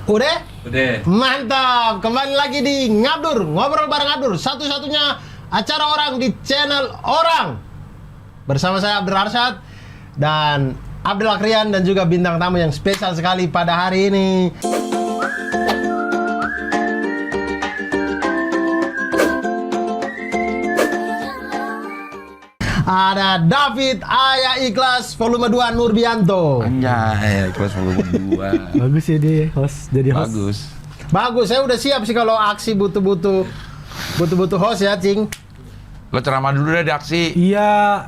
Udah? Udah. Mantap. Kembali lagi di Ngabdur, ngobrol bareng Abdur. Satu-satunya acara orang di channel orang. Bersama saya Abdur Arsyad dan Abdul Akrian dan juga bintang tamu yang spesial sekali pada hari ini. Ada David Ayah Ikhlas volume 2 Nurbianto. Anjay, kelas volume 2. Bagus ya dia host, jadi host. Bagus. Bagus, saya udah siap sih kalau aksi butuh-butuh host ya, Cing. Lo ceramah dulu deh di aksi. Iya.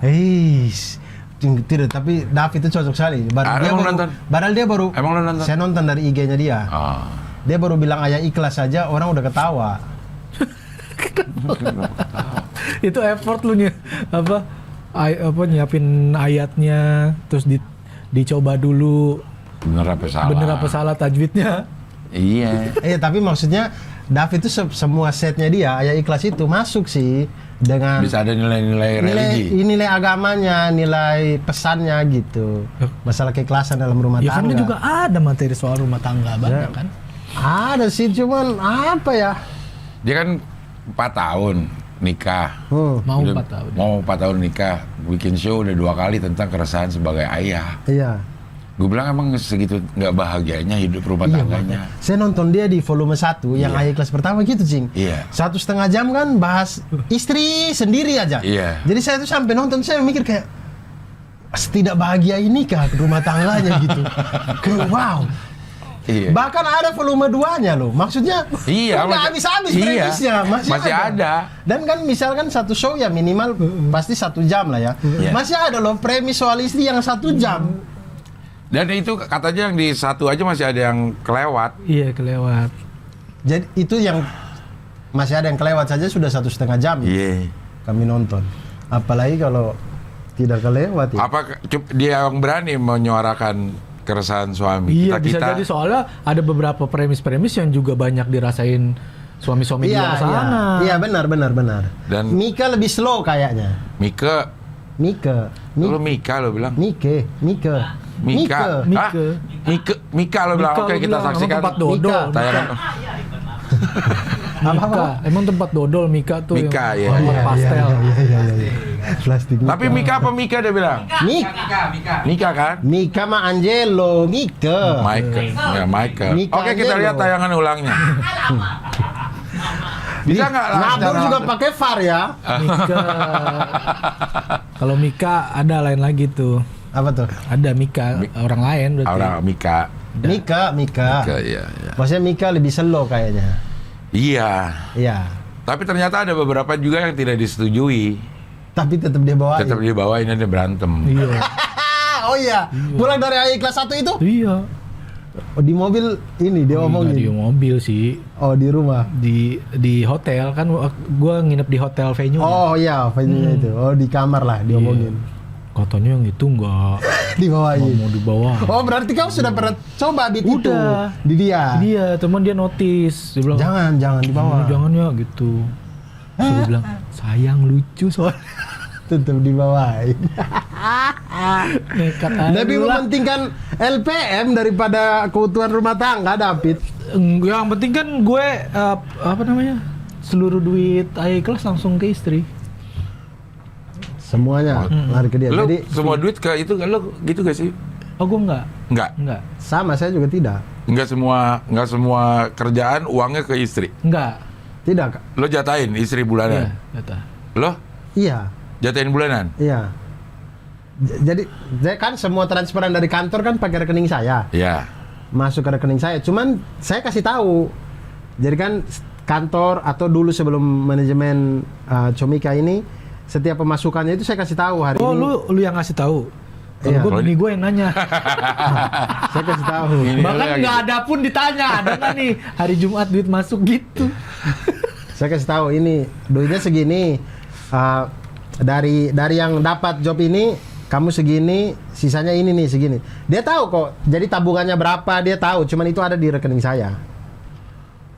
Tidak, tapi David itu cocok sekali. Nonton? Padahal dia baru. Emang lo nonton? Saya nonton dari IG-nya dia. Oh. Dia baru bilang Ayah Ikhlas saja, orang udah ketawa. Itu effort lu nih nyiapin ayatnya, terus dicoba dulu Bener apa salah? Tajwidnya. Iya. Tapi maksudnya David itu semua setnya dia Ayah Ikhlas itu masuk sih dengan Bisa ada nilai-nilai religi. nilai agamanya, nilai pesannya gitu. Masalah keikhlasan dalam rumah Ya kan tangga. dia juga ada materi soal rumah tangga banyak kan. Ada sih, cuman apa ya? Dia kan 4 tahun nikah. Mau Udah 4 tahun. Mau 4 tahun nikah. Bikin show udah 2 kali tentang keresahan sebagai ayah. Iya. Gue bilang emang segitu nggak bahagianya hidup rumah tangganya. Saya nonton dia di volume 1 yang Ayah Ikhlas pertama gitu, Cing. Iya. 1,5 jam kan bahas istri sendiri aja. Iya. Jadi saya tuh sampai nonton saya mikir kayak tidak bahagia ini kah rumah tangganya gitu. Kayak wow. Iya. Bahkan ada volume 2-nya loh. Maksudnya Iya, nggak habis-habis iya. premisnya. Masih ada. Dan kan misalkan satu show ya minimal pasti 1 jam lah ya. Iya. Masih ada loh premis soal istri yang 1 jam. Dan itu katanya yang di 1 aja masih ada yang kelewat. Iya, kelewat. Jadi itu yang masih ada yang kelewat saja sudah 1,5 jam. Iya. Kami nonton. Apalagi kalau tidak kelewat ya. Apa dia yang berani menyuarakan keresahan suami? Iya, bisa jadi soalnya ada beberapa premis-premis yang juga banyak dirasain suami-suami di luar sana. Iya, benar. Dan- Mika lebih slow kayaknya. Mika lo bilang Mika. Mika. Hah? Mika lo bilang. Oke, kita saksikan tempat dodol. Mika. tayangan. Mika. Emang tempat dodol Mika tuh. Mika, yang iya. warna pastel. Iya. Plastik. Tapi Mika apa Mika dia bilang? Mika kan? Mika mah Angelo, Mika. Michael. Ya, Michael. Mika Oke, kita aja lihat lo. tayangan ulangnya. Bisa nggak lah? Ngabur cara- juga pakai VAR ya. Mika. Kalau Mika ada lain lagi tuh. Apa tuh? Ada Mika, orang lain berarti. Orang Mika. Mika. Iya. Maksudnya Mika lebih slow kayaknya. Iya. Iya. Tapi ternyata ada beberapa juga yang tidak disetujui. Tapi tetap dia bawain. Tetap dibawain ada berantem. Iya. Oh iya. Pulang dari Ayah Ikhlas 1 itu? Iya. Oh, di mobil ini dia Nggak di omongin. mobil sih. Oh, di rumah. Di hotel kan gua nginep di hotel venue. Oh iya, venue itu. Oh, di kamar lah diomongin. Katanya yang itu nggak Dibawain. mau dibawa. Oh, berarti kamu sudah pernah coba beat itu Udah. di dia. Dia, teman dia notice. Dia bilang, Jangan dibawa. Jangan ya gitu. Terus dia bilang, sayang lucu soalnya. Tetap dibawain. Nekat aja Lebih lah. mementingkan LPM daripada keutuhan rumah tangga, David. Yang penting kan gue seluruh duit Ayah Ikhlas langsung ke istri. Semuanya lari ke dia. Lo Jadi semua duit ke itu kan lo gitu gak sih? Oh, gue enggak. Enggak. sama saya juga tidak. Enggak semua kerjaan uangnya ke istri. Enggak. Tidak, Kak. Lo jatahin istri Iya, bulanan. kata. Lo Iya. jatahin bulanan. Iya. Jadi saya kan semua transferan dari kantor kan pakai rekening saya. Iya. Masuk ke rekening saya. Cuman saya kasih tahu. Jadi kan kantor atau dulu sebelum manajemen Comika ini setiap pemasukannya itu saya kasih tahu hari Oh, ini. lu yang ngasih tahu. Kalau Iya. gue bini gue yang nanya. Saya kasih tahu. Ini Bahkan lo yang nggak gitu. ada pun ditanya, ada nggak nih hari Jumat duit masuk gitu. Saya kasih tahu ini duitnya segini. Dari yang dapat job ini kamu segini, sisanya ini nih segini. Dia tahu kok. Jadi tabungannya berapa dia tahu. Cuman itu ada di rekening saya.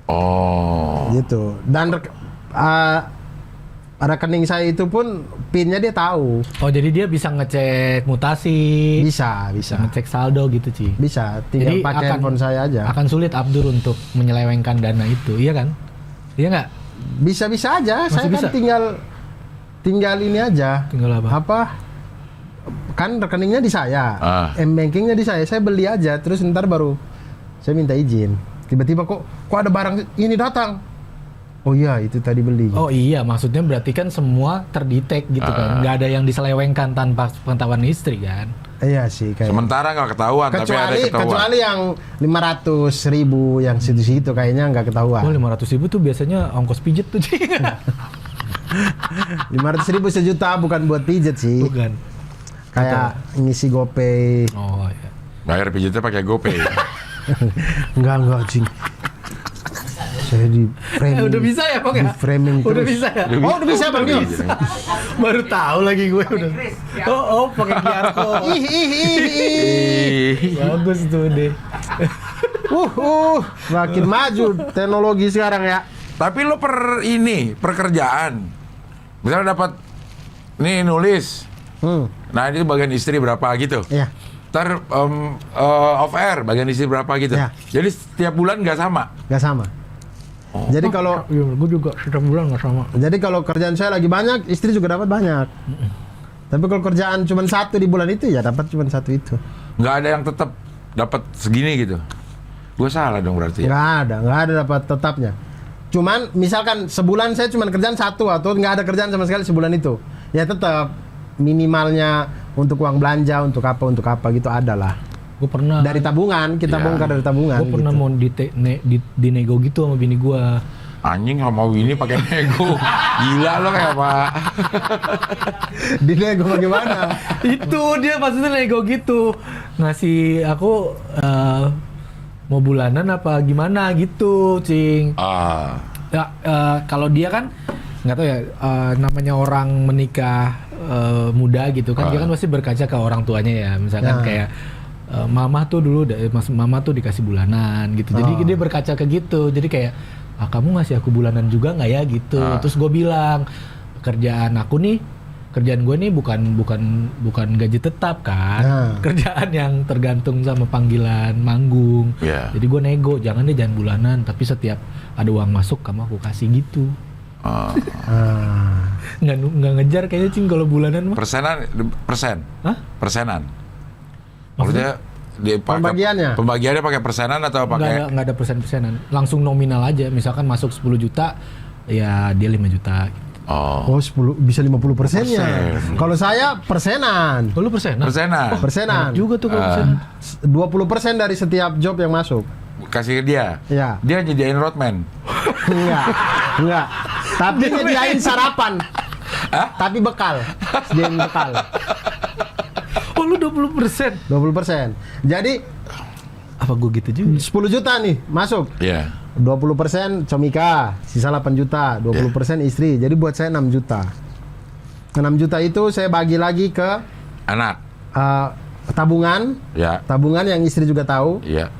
Oh. Gitu. Dan rekening saya itu pun PIN-nya dia tahu. Oh, jadi dia bisa ngecek mutasi. Bisa. Ngecek saldo gitu, Ci. Bisa, tinggal Jadi pakai handphone saya aja. Akan sulit Abdur untuk menyelewengkan dana itu, iya kan? Iya nggak? Bisa-bisa aja. Masih Saya bisa? kan tinggal ini aja. Tinggal apa? Kan rekeningnya di saya, M-bankingnya di saya beli aja, terus ntar baru saya minta izin. Tiba-tiba kok ada barang ini datang. Oh iya, itu tadi beli. Oh iya, maksudnya berarti kan semua terdetek gitu kan. Nggak ada yang diselewengkan tanpa pengetahuan istri kan. Iya sih kayak. Sementara nggak ketahuan, tapi ada ketahuan. Kecuali yang 500.000 yang situ-situ kayaknya nggak ketahuan. Oh, 500.000 tuh biasanya ongkos pijet tuh, Ci. 500.000 sejuta bukan buat pijet sih. Bukan. Kayak ngisi GoPay. Oh iya. Bayar pijetnya pakai GoPay. Enggak, Cing. Saya di framing. Udah bisa ya, Bang ya? Di framing Udah terus. bisa ya? Udah bisa, Bang. Baru tahu lagi gue udah. Oh, pakai QR code. Bagus tuh deh. Makin maju teknologi sekarang ya. Tapi lo pekerjaan. Misalnya dapat nih nulis. Nah, itu bagian istri berapa gitu. Iya. Ntar off air bagian istri berapa gitu. Ya. Jadi setiap bulan nggak sama. Nggak sama. Jadi kalau Iya, gue juga setiap bulan nggak sama. Jadi kalau kerjaan saya lagi banyak, istri juga dapat banyak. Tapi kalau kerjaan cuma satu di bulan itu, ya dapat cuma satu itu. Nggak ada yang tetap dapat segini gitu. Gue salah dong berarti ya. Nggak ada dapat tetapnya. Cuman misalkan sebulan saya cuma kerjaan satu atau nggak ada kerjaan sama sekali sebulan itu, ya tetap minimalnya untuk uang belanja, untuk apa gitu adalah. Gue pernah Dari tabungan, kita bongkar dari tabungan. Gue pernah gitu. mau dinego gitu sama bini gue. Anjing nggak mau ini pakai nego. Gila lo kayak apa? Dinego bagaimana? Itu dia maksudnya nego gitu. Ngasih aku mau bulanan apa gimana gitu, Cing. Ya, kalau dia kan nggak tahu ya, namanya orang menikah muda gitu kan, dia kan pasti berkaca ke orang tuanya ya. Misalkan kayak mama tuh dulu, mama tuh dikasih bulanan gitu. Jadi dia berkaca ke gitu. Jadi kayak, kamu ngasih aku bulanan juga nggak ya gitu. Terus gue bilang, kerjaan gue nih bukan gaji tetap kan. Kerjaan yang tergantung sama panggilan manggung. Jadi gue nego, jangan bulanan, tapi setiap ada uang masuk kamu aku kasih gitu. Nggak ngejar kayaknya, Cing, kalau bulanan mah. Persen? Hah? Persenan. Maksudnya pembagiannya pakai persenan atau pakai? Nggak ada persenan. Langsung nominal aja. Misalkan masuk 10 juta, ya dia 5 juta gitu. Oh, 10 bisa 50%-nya. Kalau saya persenan. Lu persenan? Persenan. Juga tuh kalau persenan. 20% dari setiap job yang masuk. Kasih ke dia. Iya. Dia nyediain roadman. Enggak. Tapi nyediain sarapan. Tapi bekal. Sediain bekal. Oh, lu 20%? 20%. Jadi apa gue gitu juga? 10 juta nih masuk. Iya. 20% Comika, sisa 8 juta, 20% istri. Jadi buat saya 6 juta. 6 juta itu saya bagi lagi ke Anak. tabungan. Ya. Tabungan yang istri juga tahu. Iya.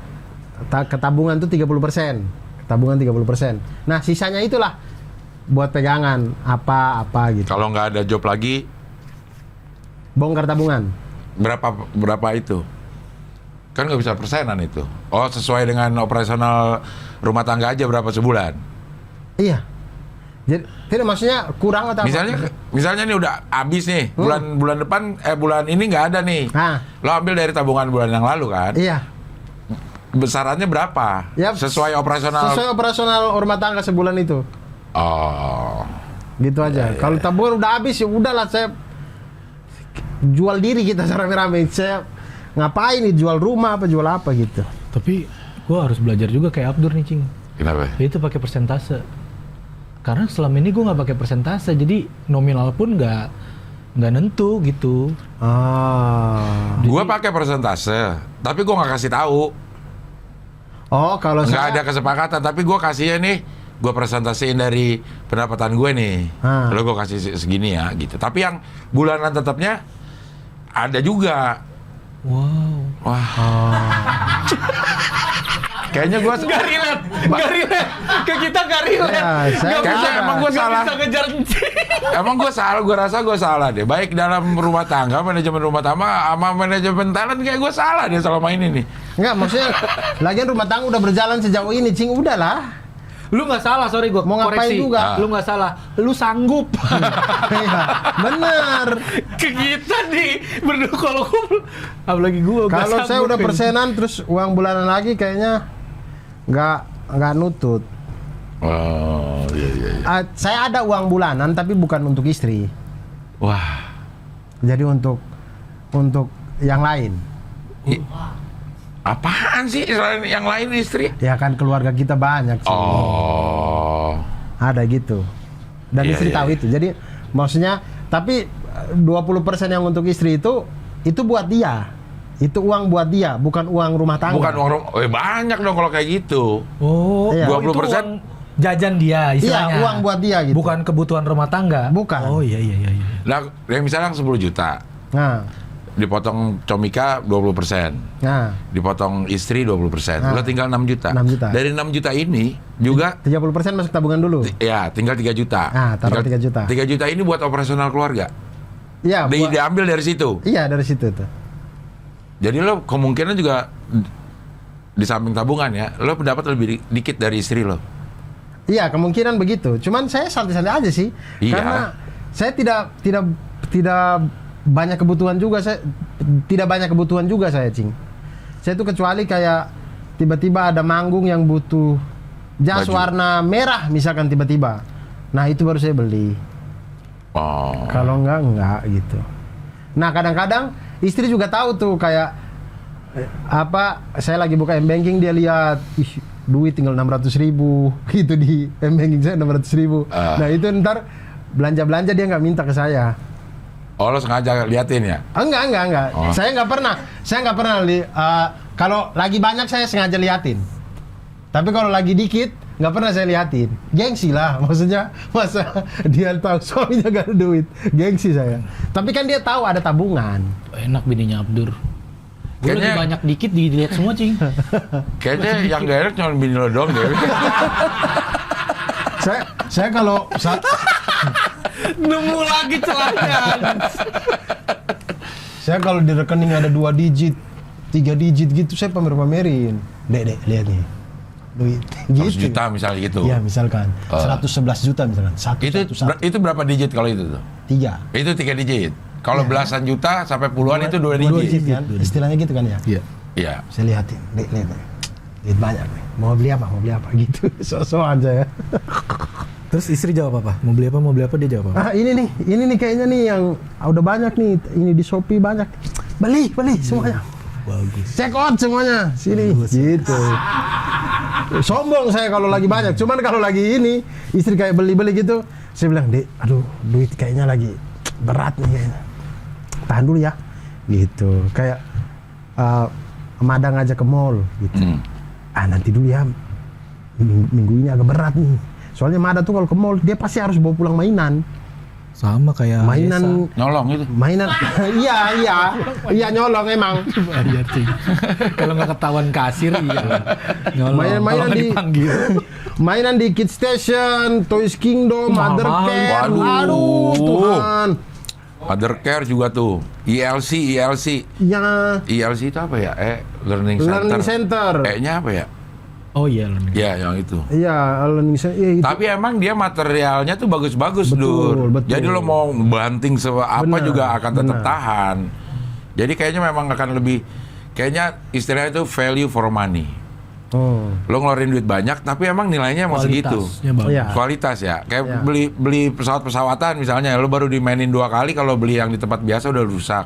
Ke tabungan tuh 30%. Tabungan 30%. Nah, sisanya itulah buat pegangan apa gitu. Kalau nggak ada job lagi, Bongkar tabungan. berapa itu? Kan nggak bisa persenan itu. Oh, sesuai dengan operasional rumah tangga aja berapa sebulan? Iya. Jadi tidak, maksudnya kurang atau apa? Misalnya nih udah habis nih, bulan depan bulan ini nggak ada nih. Lo ambil dari tabungan bulan yang lalu kan? Iya. Besarannya berapa? Ya, sesuai operasional rumah tangga sebulan itu. Oh. Gitu aja. Kalau tabungan udah habis, ya udahlah, saya jual diri kita rame-rame. Saya ngapain nih, jual rumah apa jual apa gitu. Tapi gua harus belajar juga kayak Abdur nih, Cing. Kenapa? Itu pakai persentase. Karena selama ini gua nggak pakai persentase, jadi nominal pun nggak nentu gitu. Gua pakai persentase, tapi gua nggak kasih tahu. Oh, kalau nggak saya ada kesepakatan, tapi gua kasihnya nih, gua presentasiin dari pendapatan gue nih. Lalu gua kasih segini ya gitu. Tapi yang bulanan tetapnya ada juga. Wow. Wah. Kayaknya gue Nggak relate. Ke kita nggak relate. Ya, saya kayaknya emang gue Nggak salah. bisa ngejar Emang gue salah, gue rasa gue salah deh. Baik dalam rumah tangga, manajemen rumah tangga, sama manajemen talent kayak gue salah deh selama ini nih. Enggak, maksudnya lagian rumah tangga udah berjalan sejauh ini, Cing, udahlah. Lu nggak salah, sorry gue Mau ngapain koreksi. juga. Lu nggak salah, lu sanggup. Iya, bener. Ke kita nih berdua kalau kumpul, apalagi gue. Kalau saya udah persenan terus uang bulanan lagi kayaknya nggak nutut. Oh, iya. Saya ada uang bulanan tapi bukan untuk istri. Wah. Jadi untuk yang lain. Apaan sih selain yang lain istri? Ya kan keluarga kita banyak sih. Oh. Ada gitu. Dan Iya, istri iya, tahu iya. itu. Jadi maksudnya tapi 20% yang untuk istri itu buat dia. Itu uang buat dia, bukan uang rumah tangga. Bukan uang banyak dong kalau kayak gitu. Oh, Iya. 20% itu uang jajan dia istilahnya. Iya, uang buat dia gitu. Bukan kebutuhan rumah tangga. Bukan. Oh iya. Nah, yang misalnya 10 juta, Nah, dipotong comika 20%, nah, dipotong istri 20%, Nah. lo tinggal 6 juta. 6 juta. Dari 6 juta ini juga 30% masuk tabungan dulu. ya tinggal 3 juta. Ah, taruh 3 juta. 3 juta ini buat operasional keluarga. Iya, Diambil dari situ. iya dari situ tuh. Jadi lo kemungkinan juga di samping tabungan ya, lo dapat lebih dikit dari istri lo. Iya, kemungkinan begitu. Cuman saya santai-santai aja sih. Iya. Karena saya tidak banyak kebutuhan juga, saya tidak banyak kebutuhan juga saya, Cing. Saya tuh kecuali kayak tiba-tiba ada manggung yang butuh jas Baju. warna merah misalkan tiba-tiba. Nah, itu baru saya beli. Oh. Kalau enggak gitu. Nah, kadang-kadang istri juga tahu tuh kayak saya lagi buka M-Banking, dia lihat duit tinggal 600.000 gitu di M-Banking saya 600.000. Nah, itu ntar belanja dia nggak minta ke saya. Oh, lo sengaja liatin ya? Enggak. Oh. Saya nggak pernah kalau lagi banyak saya sengaja liatin. Tapi kalau lagi dikit nggak pernah saya liatin. Gengsi lah, maksudnya masa dia tahu suaminya gak ada duit. Gengsi saya. Tapi kan dia tahu ada tabungan. Enak bininya Abdur. Gue lagi Kayaknya- banyak dikit dilihat semua, Cing. Kayaknya yang gak enak cuma bini lo doang deh. Saya kalau Nemu lagi celahnya. saya kalau di rekening ada 2 digit, 3 digit gitu saya pamerin. Dek, lihat nih. Duit 100 gitu. juta misalnya gitu. Iya, misalkan 111 juta misalkan. Itu berapa digit kalau itu tuh? 3. Itu 3 digit. Kalau belasan juta sampai puluhan itu 2 digit. kan? Istilahnya gitu kan ya. Iya. Iya. Saya lihatin, lihat. Duit banyak nih. Mau beli apa gitu. So-soan saya. Terus istri jawab apa? Mau beli apa dia jawab apa? Ini nih kayaknya nih yang udah banyak nih. Ini di Shopee banyak. Beli semuanya. Bagus. Check out semuanya. Sini. Gitu. Sombong saya kalau lagi banyak. Cuman kalau lagi ini istri kayak beli gitu, saya bilang, "Dek, aduh, duit kayaknya lagi berat nih kayaknya. Tahan dulu ya." Gitu. Kayak Madang ngajak ke mall gitu. Nanti dulu ya. Minggu ini agak berat nih. Soalnya Mada tuh kalau ke mall dia pasti harus bawa pulang mainan. Sama kayak Mainan Nolong itu. iya nyolong emang. Bayar, Cing. Kalau nggak ketahuan kasir, iya. Nyolong. Mainan Kalau nggak di dipanggil. mainan di Kids Station, Toys Kingdom, Mahal. Mothercare. Waduh. Aduh, Tuhan. Mothercare juga tuh. ELC. Ya, ELC itu apa ya? Learning Learning Center. E-nya apa ya? Oh iya, learning. Ya, yang itu. Iya, Learning Center. Iya, itu. Tapi emang dia materialnya tuh bagus-bagus, Betul, Dur. betul. Jadi lo mau banting apa Benar, juga akan tetap benar. tahan. Jadi kayaknya memang akan lebih, kayaknya istilahnya itu value for money. Oh. Lo ngeluarin duit banyak, tapi emang nilainya emang segitu. Kualitasnya bagus. Iya. Kualitas ya. Kayak Ya. beli pesawat-pesawatan misalnya, lo baru dimainin 2 kali, kalau beli yang di tempat biasa udah rusak.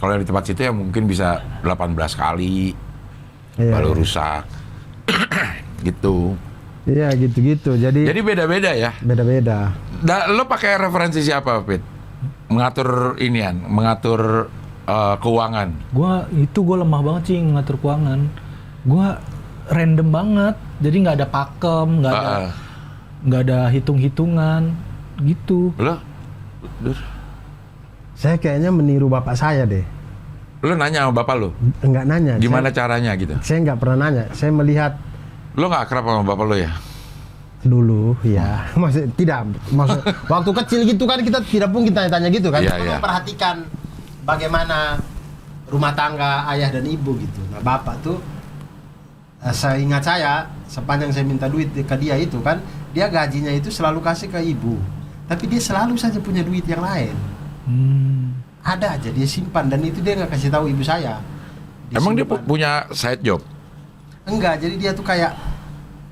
Kalau yang di tempat situ ya mungkin bisa 18 kali Iya, baru iya. rusak. Gitu. Iya, gitu-gitu. Jadi Beda-beda ya. beda-beda. Lo pakai referensi siapa, Pit? Mengatur mengatur keuangan. Gue lemah banget, Cing, ngatur keuangan. Gue random banget. Jadi nggak ada pakem, nggak ada hitung-hitungan gitu. Lo? Dur. Saya kayaknya meniru bapak saya deh. Lu nanya sama bapak lu? Enggak nanya. Gimana caranya gitu? Saya nggak pernah nanya. Saya melihat. Lu nggak akrab sama bapak lu ya? Dulu, ya. Maksud waktu kecil gitu kan kita tidak pun kita tanya gitu kan. Iya, Kita iya. memperhatikan bagaimana rumah tangga ayah dan ibu gitu. Nah, bapak tuh saya ingat sepanjang saya minta duit ke dia itu kan, dia gajinya itu selalu kasih ke ibu. Tapi dia selalu saja punya duit yang lain. Ada aja dia simpan dan itu dia nggak kasih tahu ibu saya. Emang dia simpan. punya side job? Enggak, jadi dia tuh kayak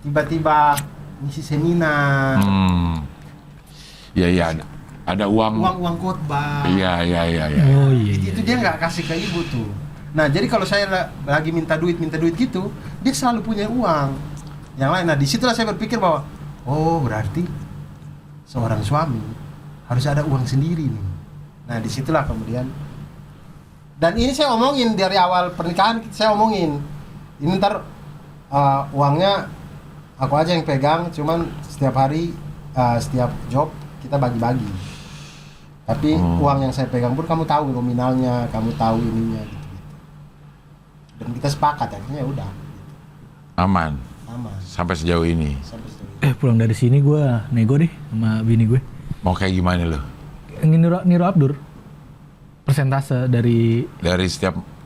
tiba-tiba ngisi seminar. Iya, ada uang. Uang khotbah. Iya. Oh iya. Itu dia nggak kasih ke ibu tuh. Nah, jadi kalau saya lagi minta duit gitu, dia selalu punya uang yang lain. Nah, disitulah saya berpikir bahwa, oh berarti seorang suami harus ada uang sendiri nih. Nah, disitulah kemudian. Dan ini saya omongin dari awal pernikahan, saya omongin. Ini ntar uangnya aku aja yang pegang, cuman setiap hari, setiap job kita bagi-bagi. Tapi uang yang saya pegang pun kamu tahu nominalnya, kamu tahu ininya gitu. Dan kita sepakat akhirnya udah. Aman. Aman. Sampai sejauh ini. Sampai sejauh ini. Pulang dari sini gue nego deh sama bini gue. Mau kayak gimana lo? Niru Abdur. Persentase dari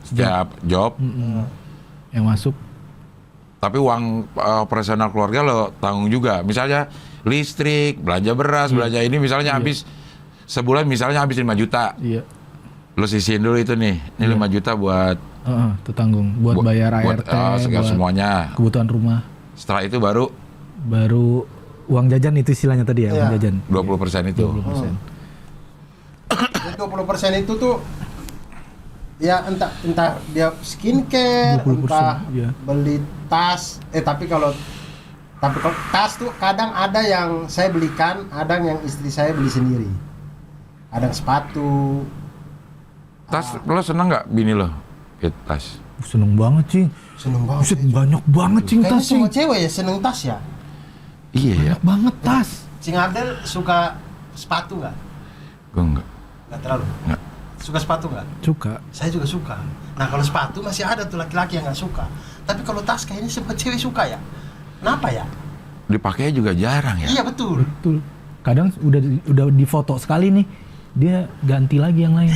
Setiap job. Yang masuk. Tapi uang operasional keluarga lo tanggung juga. Misalnya listrik, belanja beras, belanja ini misalnya habis sebulan misalnya habis 5 juta. Iya. Lo sisihin dulu itu nih. Ini 5 juta buat Itu tanggung buat bayar ART, segala buat semuanya. kebutuhan rumah. Setelah itu baru Uang jajan itu istilahnya tadi ya, uang jajan. 20% itu. 20%. Jadi 20% itu tuh ya entah dia skincare, 20%, entah iya. beli tas. Tapi kalau tas tuh kadang ada yang saya belikan, ada yang istri saya beli sendiri. Ada sepatu. Tas lo seneng nggak bini lo? Tas. Seneng banget, Cing. Seneng banget. Buset, banyak banget, Cing, Kayaknya tas, Cing. semua cewek ya seneng tas ya. Iya ya. Banyak banget tas. Cing Abdel suka sepatu nggak? Gue enggak. Nggak terlalu. Nggak. Suka sepatu nggak? Suka. Saya juga suka. Nah, kalau sepatu masih ada tuh laki-laki yang nggak suka. Tapi kalau tas kayaknya semua cewek suka ya. Kenapa ya? Dipakainya juga jarang ya. Iya betul. Betul. Kadang udah difoto sekali nih, dia ganti lagi yang lain.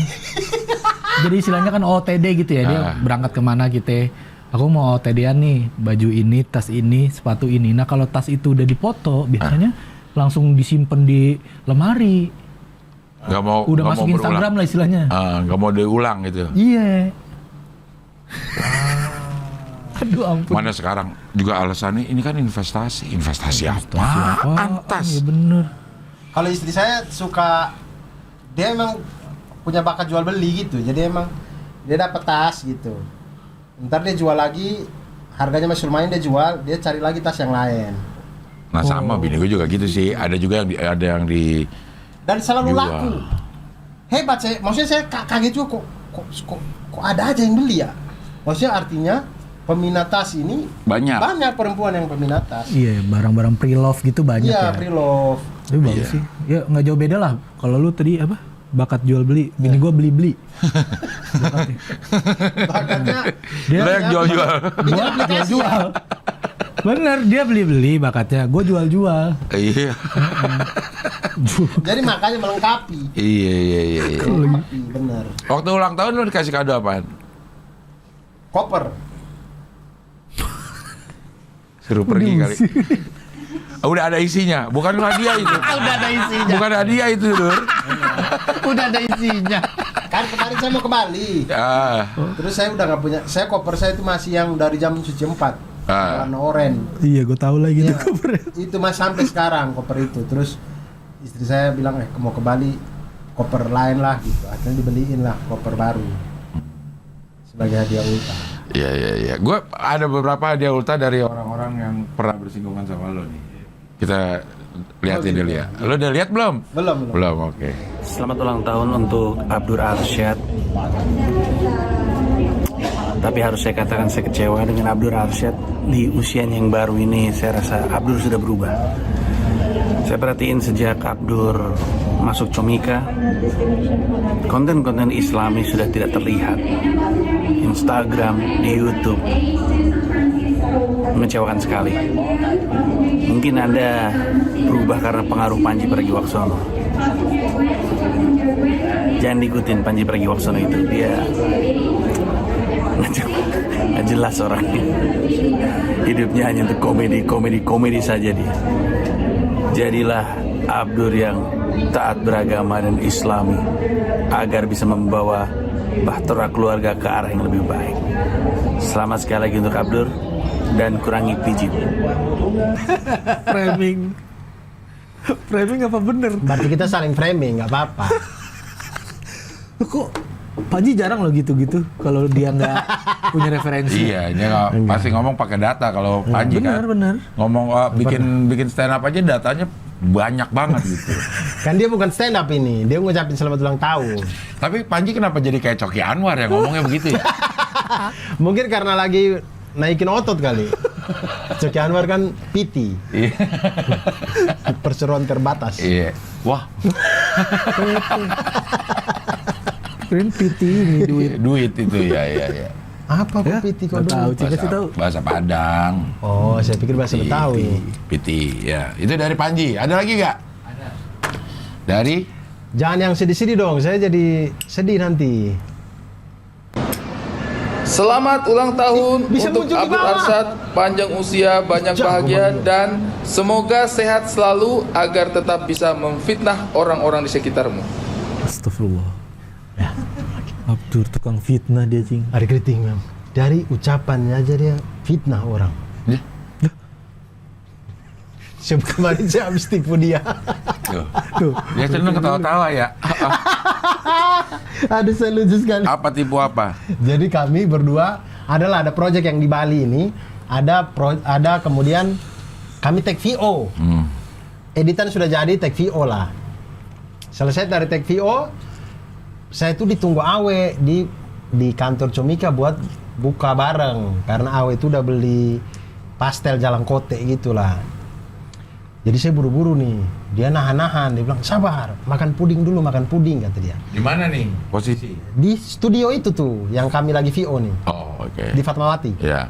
Jadi istilahnya kan OTD gitu ya, dia berangkat kemana gitu. Aku mau OTD-an nih, baju ini, tas ini, sepatu ini. Nah kalau tas itu udah dipoto, biasanya langsung disimpan di lemari. Nggak mau. Udah nggak masuk mau Instagram berulang. lah istilahnya. Nggak mau diulang gitu. Iya. Aduh ampun. Mana sekarang juga alasannya ini kan investasi apa? Tas. Iya bener. Kalau istri saya suka, dia emang punya bakat jual beli gitu. Jadi emang dia dapat tas gitu. Ntar dia jual lagi, harganya masih lumayan, dia jual, dia cari lagi tas yang lain. Nah sama bini gue juga gitu sih. Ada juga yang di Dan selalu jual. laku. Hebat saya, maksudnya saya kaget juga kok ada aja yang beli ya. Maksudnya artinya peminat tas ini Banyak. perempuan yang peminat tas. Iya, barang-barang pre-love gitu banyak Iya, ya. pre-love. Itu bagus sih. Ya nggak jauh beda lah. Kalau lu tadi apa? Bakat jual beli. Bini gua beli-beli. Bakatnya Dia lo yang jual-jual. Gua jual-jual. Bener, dia beli-beli bakatnya. Gua jual-jual. Iya. jadi makanya melengkapi. Iya. Melengkapi, bener. Waktu ulang tahun lo dikasih kado apaan? Koper. Suruh pergi kali. Udah ada isinya, bukan hadiah itu. Udah ada isinya. Bukan hadiah itu, Dur. Udah ada isinya. Kan kemarin saya mau ke Bali. Terus saya udah nggak punya. Saya koper saya itu masih yang dari zaman suci 4. Warna oranye. Iya, gue tahu lagi Iya, tuh kopernya. itu masih sampai sekarang koper itu. Terus istri saya bilang mau ke Bali, koper lain lah gitu. Akhirnya dibeliin lah koper baru sebagai hadiah ultah. Iya. Gue ada beberapa hadiah ultah dari orang-orang yang pernah bersinggungan sama lo nih. Kita liatin dulu ya. Lo udah lihat belum? Belum, oke. Selamat ulang tahun untuk Abdur Arsyad. Tapi harus saya katakan saya kecewa dengan Abdur Arsyad. Di usianya yang baru ini saya rasa Abdur sudah berubah. Saya perhatiin sejak Abdur masuk Comika, konten-konten Islami sudah tidak terlihat. Instagram, di YouTube, mengecewakan sekali. Mungkin Anda berubah karena pengaruh Panji Pragiwaksono. Jangan diikutin Panji Pragiwaksono itu, dia nggak jelas orangnya. Hidupnya hanya untuk komedi saja dia. Jadilah Abdur yang taat beragama dan Islami agar bisa membawa bahtera keluarga ke arah yang lebih baik. Selamat sekali lagi untuk Abdur dan kurangi pijit. Framing apa bener? Berarti kita saling framing, nggak apa-apa. Kok Panji jarang loh gitu-gitu kalau dia nggak punya referensi. Iya, dia pasti ngomong pakai data kalau Panji kan. Benar. Ngomong bikin stand up aja datanya banyak banget gitu. Kan dia bukan stand up ini, dia ngucapin selamat ulang tahun. Tapi Panji kenapa jadi kayak Coki Anwar yang ngomongnya begitu ya? Mungkin karena lagi naikin otot kali. Coki Anwar kan PT, Iya. perseroan terbatas. Iya. Wah, Keren PT ini duit itu ya. Apa kok PT kok nggak tahu, dulu? Cik, kasih tahu. Bahasa Padang. Oh, saya pikir bahasa Betawi. PT, ya. Itu dari Panji. Ada lagi nggak? Ada. Dari? Jangan yang sedih-sedih dong, saya jadi sedih nanti. Selamat ulang tahun Bisa untuk muncul di Abdur bawah. Arsyad, panjang usia, banyak Jago bahagia, banget. dan semoga sehat selalu agar tetap bisa memfitnah orang-orang di sekitarmu. Astagfirullah. Abdur tukang fitnah dia, Cing. Ada keriting, Mam. Dari ucapannya aja dia fitnah orang. Ya. Kemarin saya habis tipu dia. Tuh. Dia seneng ketawa-tawa ya. Aduh, saya lucu sekali. Apa tipu apa? Jadi kami berdua ada project yang di Bali ini, ada kemudian kami take VO. Editan sudah jadi, take VO lah. Selesai dari take VO, saya itu ditunggu Awe di kantor Comika buat buka bareng karena Awe itu udah beli pastel Jalan Kote gitulah. Jadi saya buru-buru nih. Dia nahan-nahan, dia bilang, "Sabar, makan puding dulu, makan puding," kata dia. Di mana nih posisi? Di studio itu tuh yang kami lagi VO nih. Oh, oke. Di Fatmawati. Ya.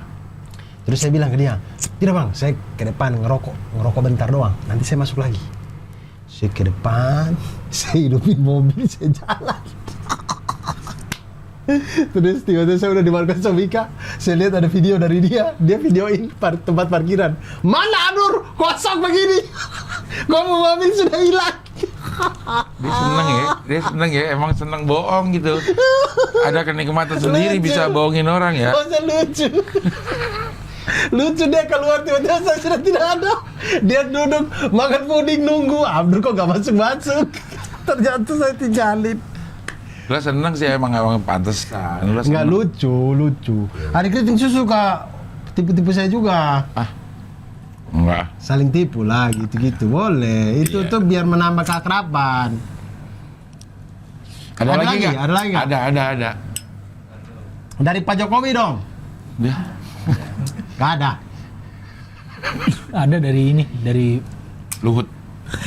Terus saya bilang ke dia, "Tidak Bang, saya ke depan ngerokok bentar doang, nanti saya masuk lagi." Saya ke depan, saya hidupin mobil, saya jalan. Terus tiba-tiba saya udah di markas Comika, saya lihat ada video dari dia videoin tempat parkiran. "Mana Abdur? Kosong begini." Ngomong mobil sudah hilang. Dia seneng ya, emang seneng bohong gitu. Ada kenikmatan sendiri Lucu. bisa bohongin orang ya. Masa lucu. Lucu dia keluar tiba-tiba saya sudah tidak ada. Dia duduk makan puding nunggu. Abdur kok gak masuk-masuk. Ternyata saya tinggalin. Lo seneng sih emang pantesan. Lo Enggak seneng. lucu. Hari keriting susu suka tipu-tipu saya juga. Enggak. Saling tipu lah gitu-gitu. Boleh. Itu Iya. tuh biar menambah keakraban. Ada lagi nggak? Ada lagi nggak? Ada. Dari Pak Jokowi dong. Ya. Gak ada. Ada dari Luhut.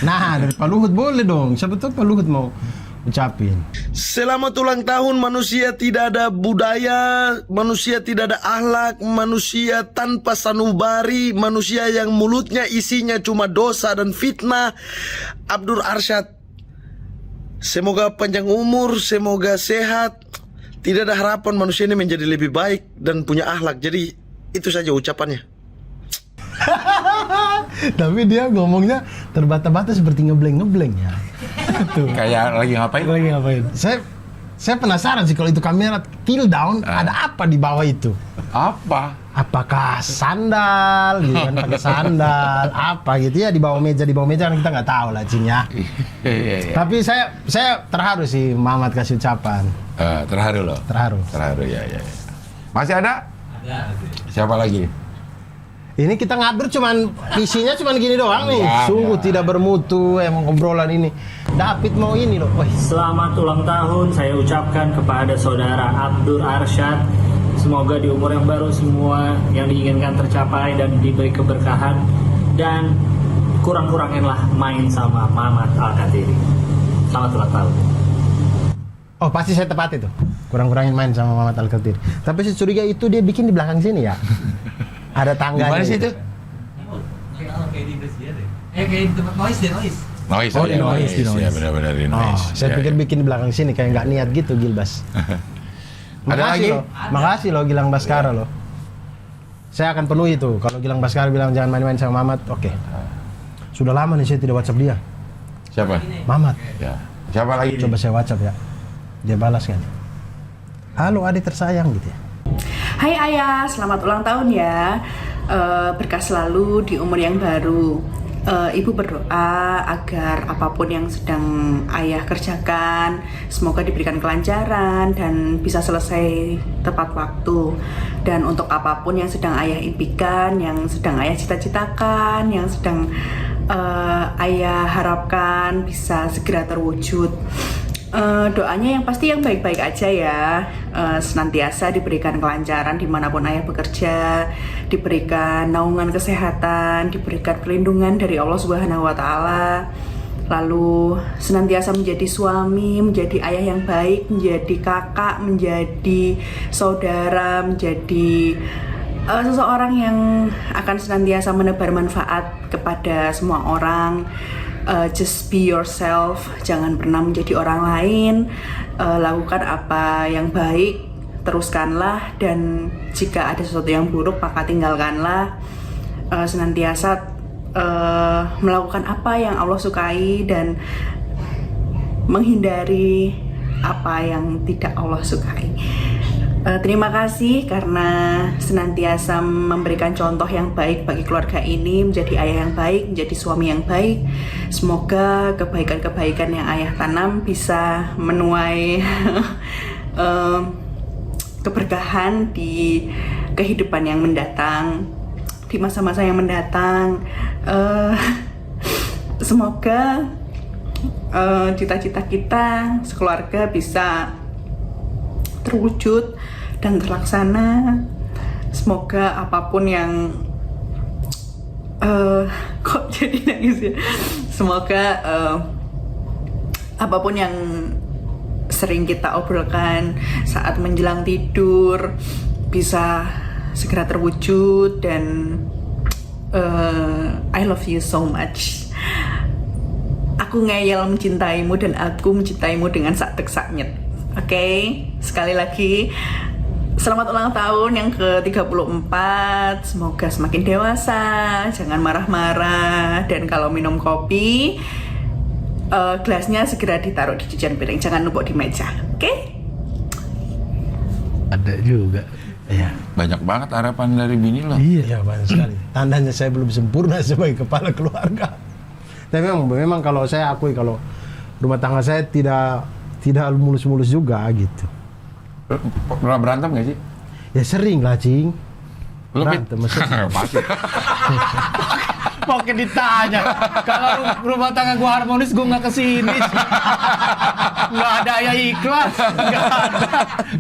Nah, dari Pak Luhut boleh dong. Siapa tahu Pak Luhut mau ucapin. Selamat ulang tahun. Manusia tidak ada budaya, manusia tidak ada akhlak, manusia tanpa sanubari, manusia yang mulutnya isinya cuma dosa dan fitnah. Abdur Arsyad, semoga panjang umur, semoga sehat. Tidak ada harapan manusia ini menjadi lebih baik dan punya akhlak. Jadi itu saja ucapannya. Tapi dia ngomongnya terbata-bata seperti ngebleng ya. Tuh. Kayak lagi ngapain? lagi ngapain? Saya penasaran sih kalau itu kamera tilt down, ada apa di bawah itu? Apa? Apakah sandal, gitu kan, pakai sandal, apa gitu ya di bawah meja kan kita nggak tahu lah, Cing ya. Iya. Tapi saya terharu sih Mamat kasih ucapan, Terharu loh. terharu. Terharu ya. Masih ada? Ada. Siapa lagi? Ini kita ngabur isinya cuman gini doang nih. Enggak, Sungguh enggak. tidak bermutu emang obrolan ini. David mau ini loh. Wih, Selamat ulang tahun saya ucapkan kepada saudara Abdur Arsyad. Semoga di umur yang baru semua yang diinginkan tercapai dan diberi keberkahan. Dan kurang-kuranginlah main sama Mamat Al-Katiri. Selamat ulang tahun. Oh pasti saya tepati tuh. Kurang-kurangin main sama Muhammad Al-Katir. Tapi saya curiga itu dia bikin di belakang sini ya. Ada tangganya. Di mana sih itu? Kayak di Indonesia deh. Kayak di tempat noise. Noise. Oh, di Noise. Ya benar-benar di Oh, Noise. saya Ya, pikir ya. bikin di belakang sini kayak nggak niat gitu Gilbas. Ada lagi? Makasih loh Gilang Baskara loh. Saya akan penuhi itu. Kalau Gilang Baskara bilang jangan main-main sama Mamat, oke. Sudah lama nih saya tidak WhatsApp dia. Siapa? Mamat. Ya. Siapa lagi? Coba saya WhatsApp ya. Dia balas kan. Halo adik tersayang gitu ya. Hai Ayah, selamat ulang tahun ya. Berkah selalu di umur yang baru. Ibu berdoa agar apapun yang sedang Ayah kerjakan semoga diberikan kelancaran dan bisa selesai tepat waktu. Dan untuk apapun yang sedang Ayah impikan, yang sedang Ayah cita-citakan, yang sedang Ayah harapkan bisa segera terwujud. Doanya yang pasti yang baik-baik aja ya, senantiasa diberikan kelancaran dimanapun Ayah bekerja, diberikan naungan kesehatan, diberikan perlindungan dari Allah Subhanahu wa Ta'ala, lalu senantiasa menjadi suami, menjadi ayah yang baik, menjadi kakak, menjadi saudara, menjadi seseorang yang akan senantiasa menebar manfaat kepada semua orang. Just be yourself, jangan pernah menjadi orang lain, lakukan apa yang baik, teruskanlah, dan jika ada sesuatu yang buruk maka tinggalkanlah. Senantiasa melakukan apa yang Allah sukai dan menghindari apa yang tidak Allah sukai. Terima kasih karena senantiasa memberikan contoh yang baik bagi keluarga ini, menjadi ayah yang baik, menjadi suami yang baik. Semoga kebaikan-kebaikan yang Ayah tanam bisa menuai keberkahan di kehidupan yang mendatang, di masa-masa yang mendatang. Semoga cita-cita kita sekeluarga bisa terwujud dan terlaksana. Semoga apapun yang kok jadi nangis ya. Semoga apapun yang sering kita obrolkan saat menjelang tidur bisa segera terwujud. Dan I love you so much. Aku ngeyel mencintaimu dan aku mencintaimu dengan sak dek sak nyet. Oke, sekali lagi selamat ulang tahun yang ke-34. Semoga semakin dewasa, jangan marah-marah, dan kalau minum kopi gelasnya segera ditaruh di cucian piring, jangan numpuk di meja. Oke? Ada juga. Iya. Banyak banget harapan dari bini lo. Iya banyak sekali. Tandanya saya belum sempurna sebagai kepala keluarga. Tapi memang kalau saya akui kalau rumah tangga saya tidak mulus-mulus juga gitu. Pernah berantem gak sih? Ya sering lah cing. Lo Berantem maksudnya. pasti. Pokoknya ditanya. Kalau rumah tangga gua harmonis, gua nggak kesini. Nggak ada Ayah ikhlas. Nggak ada.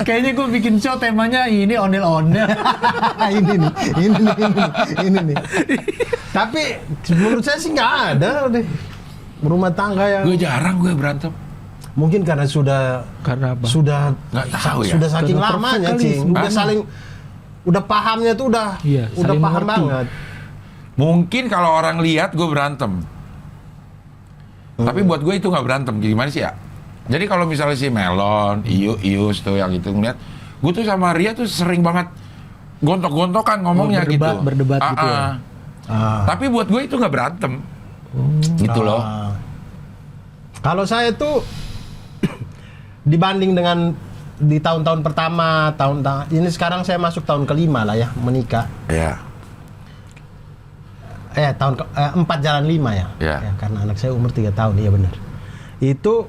Kayaknya gua bikin show temanya ini ondel-ondel. ini nih. Tapi menurut saya sih nggak ada deh rumah tangga yang. Gue jarang gue berantem. Mungkin karena Karena apa? sudah Nggak tahu ya. sudah saking Karena lamanya perfect kali cing. Udah semua. saling udah pahamnya tuh udah Iya, saling paham mengerti. banget. Mungkin kalau orang lihat gue berantem. Tapi buat gue itu nggak berantem. Gimana sih ya? Jadi kalau misalnya si Melon, Ius tuh yang itu ngeliat, gue tuh sama Ria tuh sering banget gontok-gontokan ngomongnya berdebat gitu. gitu ya. Tapi buat gue itu nggak berantem. Gitu loh. Kalau saya tuh dibanding dengan di tahun-tahun pertama, ini sekarang saya masuk tahun kelima lah ya menikah. Ya. Tahun 4 jalan 5 ya. Ya. Ya, karena anak saya umur 3 tahun, iya benar. Itu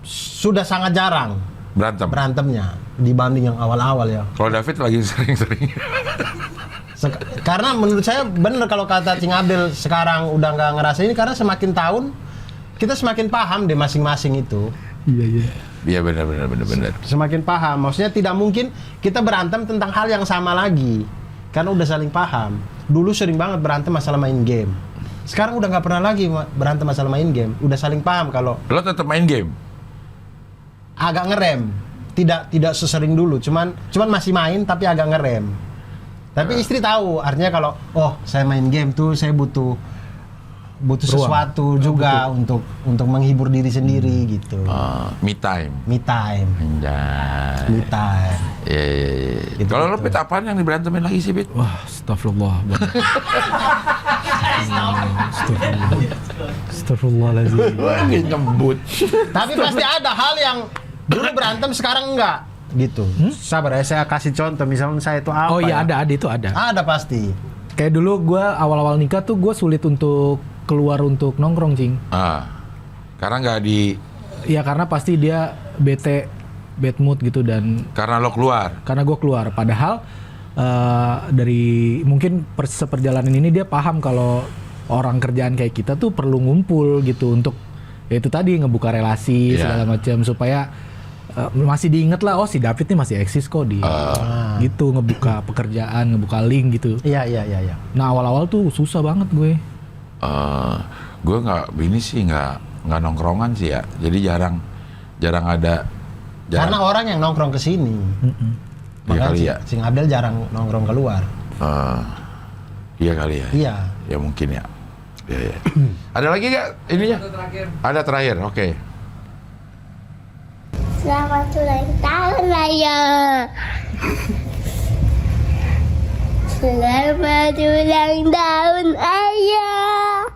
sudah sangat jarang berantemnya dibanding yang awal-awal ya. Kalau David lagi sering-sering. Karena menurut saya benar kalau kata Cing Abdel sekarang udah nggak ngerasa ini karena semakin tahun kita semakin paham deh masing-masing itu. Iya. Iya benar. Semakin paham. Maksudnya tidak mungkin kita berantem tentang hal yang sama lagi. Karena udah saling paham. Dulu sering banget berantem masalah main game. Sekarang udah nggak pernah lagi berantem masalah main game. Udah saling paham kalau Lo tetap main game? agak ngerem. Tidak sesering dulu, cuman masih main tapi agak ngerem. Tapi istri tahu, artinya kalau saya main game tuh saya butuh sesuatu juga untuk menghibur diri sendiri gitu. Me time. Me time. Anjay. Me time. Iya. Gitu, Kalau lo Pit, apaan yang diberantemin lagi sih, Pit? Wah, astagfirullah. Astagfirullahaladzim. Wah, nyebut. Tapi pasti ada hal yang dulu berantem sekarang enggak gitu. Sabar ya, saya kasih contoh misalnya saya itu apa. Oh iya, ya? ada itu ada. Ada pasti. Kayak dulu gue awal-awal nikah tuh gue sulit untuk keluar untuk nongkrong, Cing. Karena nggak di... Ya karena pasti dia bad mood gitu dan... Karena lo keluar? Karena gue keluar. Padahal dari mungkin seperjalanan ini dia paham kalau orang kerjaan kayak kita tuh perlu ngumpul gitu untuk ya itu tadi ngebuka relasi segala macam supaya masih diinget lah, si David nih masih eksis kok di gitu, ngebuka pekerjaan, ngebuka link gitu. Iya. Nah awal-awal tuh susah banget gue. Gue nggak nongkrongan sih ya, jadi jarang ada. Karena orang yang nongkrong ke sini. Iya kali ya. Sing Abdel jarang nongkrong keluar. Iya kali ya. Iya. Ya mungkin ya. Iya. Ada lagi nggak ininya? Ada terakhir. Oke. Selamat ulang tahun, Ayah. Selamat ulang tahun, Ayah.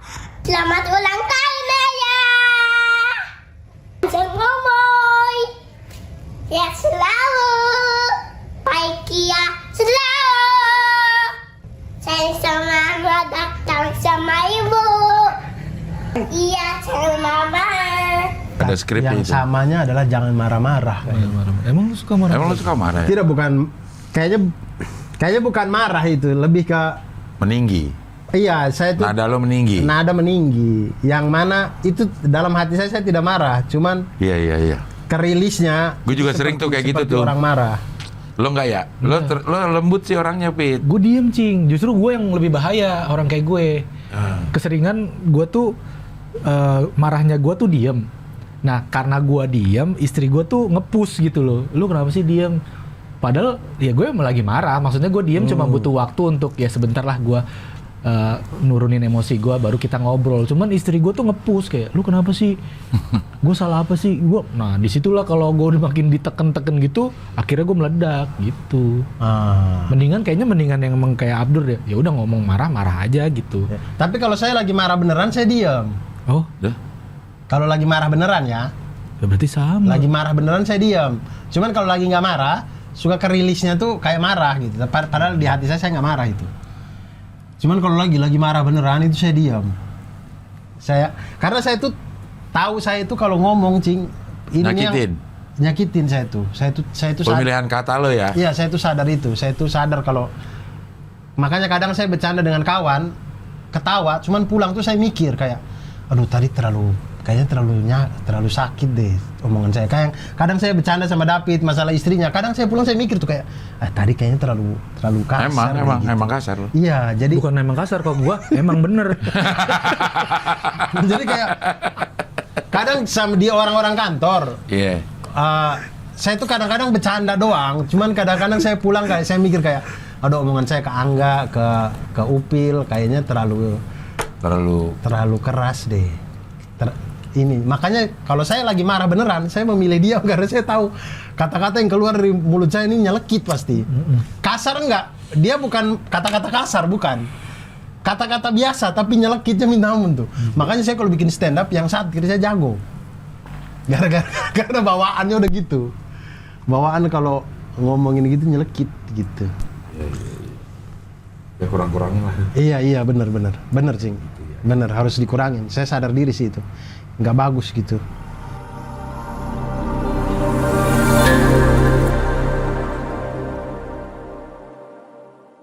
Selamat ulang tahun, Ayah. Jangan ngomong. Ya selalu. Bahagia selalu. Sayang sama anak, sayang sama ibu. Iya, sayang mama. Ada skrip yang itu. samanya adalah jangan marah-marah. Emang lu suka marah? Emang lo suka marah ya? Tidak, kayaknya bukan marah itu, lebih ke Meninggi. iya, saya tuh Nada lo meninggi. nada meninggi. Yang mana itu dalam hati saya tidak marah, cuman Iya. kerilisnya. Gue juga sering tuh kayak gitu seperti tuh. orang marah. Lo nggak ya? Lo lembut sih orangnya, Pit. Gue diem, Cing. Justru gue yang lebih bahaya orang kayak gue. Keseringan gue tuh marahnya gue tuh diem. Nah karena gue diem, istri gue tuh nge-push gitu loh. Lu kenapa sih diem? Padahal ya gue emang lagi marah. Maksudnya gue diem cuma butuh waktu untuk ya sebentar lah gue nurunin emosi gue, baru kita ngobrol. Cuman istri gue tuh nge-push kayak, lu kenapa sih? Gue salah apa sih? Nah disitulah kalau gue makin diteken-teken gitu, akhirnya gue meledak gitu. Mendingan yang emang kayak Abdur ya. Ya udah ngomong marah aja gitu. Ya. Tapi kalau saya lagi marah beneran saya diem. Oh, Kalau lagi marah beneran ya. ya berarti sama. Lagi marah beneran saya diem. Cuman kalau lagi nggak marah, suka kerilisnya tuh kayak marah gitu. Padahal di hati saya nggak marah itu. Cuman kalau lagi marah beneran itu saya diam. Karena saya tuh tahu saya itu kalau ngomong, Cing, nyakitin saya tuh. Saya tuh Pemilihan kata lo ya. Iya, saya tuh sadar itu. Saya tuh sadar kalau makanya kadang saya bercanda dengan kawan, ketawa, cuman pulang tuh saya mikir kayak, aduh tadi kayaknya terlalu sakit deh omongan saya. Kadang saya bercanda sama David masalah istrinya. Kadang saya pulang saya mikir tuh kayak, tadi kayaknya terlalu kasar. Emang kasar lo. Iya, jadi Bukan emang kasar kok, gua emang bener. jadi kayak kadang sama dia orang-orang kantor. Iya. Saya tuh kadang-kadang bercanda doang. Cuman kadang-kadang saya pulang kayak saya mikir kayak, aduh omongan saya ke Angga, ke Upil kayaknya terlalu keras deh. Ini makanya kalau saya lagi marah beneran saya memilih dia karena saya tahu kata-kata yang keluar dari mulut saya ini nyelekit pasti. Kasar enggak, dia bukan kata-kata kasar, bukan kata-kata biasa tapi nyelekitnya minta ampun tuh. Makanya saya kalau bikin stand up yang saat kira saya jago karena bawaannya udah gitu, bawaan kalau ngomongin gitu nyelekit gitu. Ya kurang-kurangin lah. Iya bener Cing, bener harus dikurangin. Saya sadar diri sih itu nggak bagus gitu.